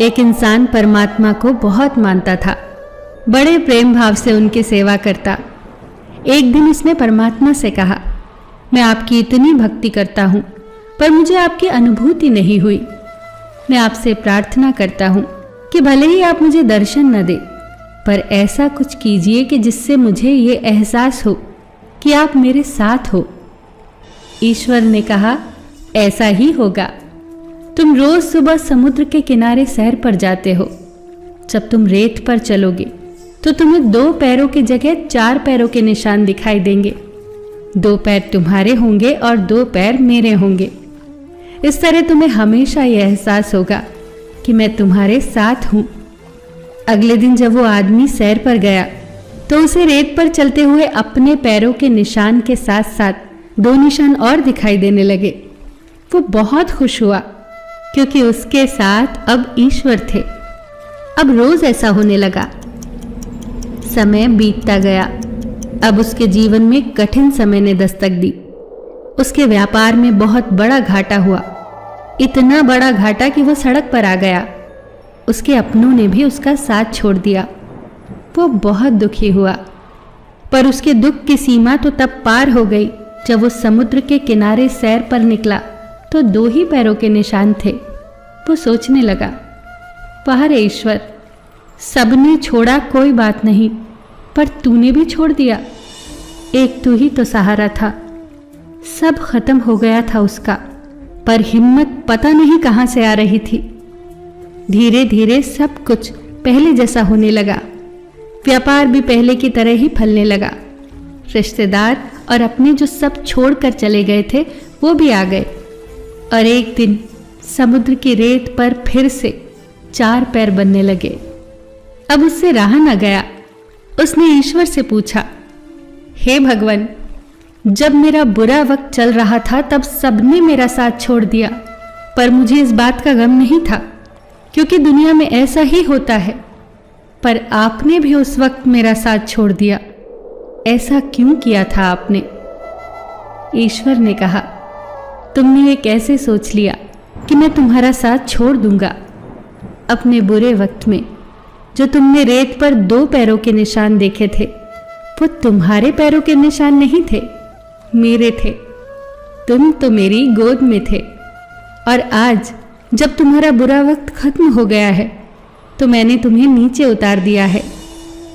एक इंसान परमात्मा को बहुत मानता था, बड़े प्रेम भाव से उनकी सेवा करता। एक दिन उसने परमात्मा से कहा, मैं आपकी इतनी भक्ति करता हूँ पर मुझे आपकी अनुभूति नहीं हुई। मैं आपसे प्रार्थना करता हूँ कि भले ही आप मुझे दर्शन न दे, पर ऐसा कुछ कीजिए कि जिससे मुझे ये एहसास हो कि आप मेरे साथ हो। ईश्वर ने कहा, ऐसा ही होगा। तुम रोज सुबह समुद्र के किनारे सैर पर जाते हो। जब तुम रेत पर चलोगे तो तुम्हें 2 पैरों की जगह 4 पैरों के निशान दिखाई देंगे। 2 पैर तुम्हारे होंगे और 2 पैर मेरे होंगे। इस तरह तुम्हें हमेशा यह एहसास होगा कि मैं तुम्हारे साथ हूं। अगले दिन जब वो आदमी सैर पर गया तो उसे रेत पर चलते हुए अपने पैरों के निशान के साथ साथ 2 निशान और दिखाई देने लगे। वो बहुत खुश हुआ क्योंकि उसके साथ अब ईश्वर थे। अब रोज ऐसा होने लगा। समय बीतता गया। अब उसके जीवन में कठिन समय ने दस्तक दी। उसके व्यापार में बहुत बड़ा घाटा हुआ, इतना बड़ा घाटा कि वो सड़क पर आ गया। उसके अपनों ने भी उसका साथ छोड़ दिया। वो बहुत दुखी हुआ, पर उसके दुख की सीमा तो तब पार हो गई जब वो समुद्र के किनारे सैर पर निकला तो 2 ही पैरों के निशान थे। वो सोचने लगा, वाह रे ईश्वर, सबने छोड़ा कोई बात नहीं, पर तूने भी छोड़ दिया। एक तू ही तो सहारा था। सब खत्म हो गया था उसका, पर हिम्मत पता नहीं कहां से आ रही थी। धीरे धीरे सब कुछ पहले जैसा होने लगा। व्यापार भी पहले की तरह ही फलने लगा। रिश्तेदार और अपने जो सब छोड़कर चले गए थे वो भी आ गए। और एक दिन समुद्र की रेत पर फिर से 4 पैर बनने लगे। अब उससे रहा न गया। उसने ईश्वर से पूछा, हे भगवान, जब मेरा बुरा वक्त चल रहा था तब सबने मेरा साथ छोड़ दिया, पर मुझे इस बात का गम नहीं था क्योंकि दुनिया में ऐसा ही होता है। पर आपने भी उस वक्त मेरा साथ छोड़ दिया। ऐसा क्यों किया था आपने? ईश्वर ने कहा, तुमने ये कैसे सोच लिया कि मैं तुम्हारा साथ छोड़ दूंगा? अपने बुरे वक्त में जो तुमने रेत पर 2 पैरों के निशान देखे थे वो तुम्हारे पैरों के निशान नहीं थे, मेरे थे। तुम तो मेरी गोद में थे। और आज जब तुम्हारा बुरा वक्त खत्म हो गया है तो मैंने तुम्हें नीचे उतार दिया है,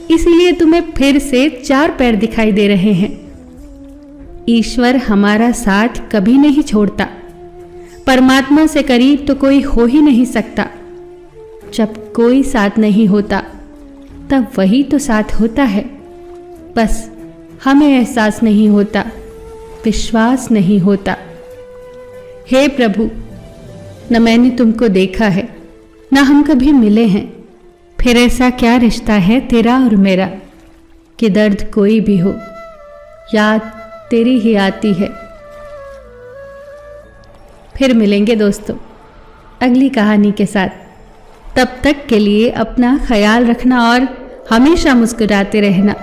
इसीलिए तुम्हें फिर से 4 पैर दिखाई दे रहे हैं। ईश्वर हमारा साथ कभी नहीं छोड़ता। परमात्मा से करीब तो कोई हो ही नहीं सकता। जब कोई साथ नहीं होता तब वही तो साथ होता है। बस हमें एहसास नहीं होता, विश्वास नहीं होता। हे प्रभु, न मैंने तुमको देखा है, न हम कभी मिले हैं, फिर ऐसा क्या रिश्ता है तेरा और मेरा कि दर्द कोई भी हो याद तेरी ही आती है। फिर मिलेंगे दोस्तों अगली कहानी के साथ। तब तक के लिए अपना ख्याल रखना और हमेशा मुस्कुराते रहना।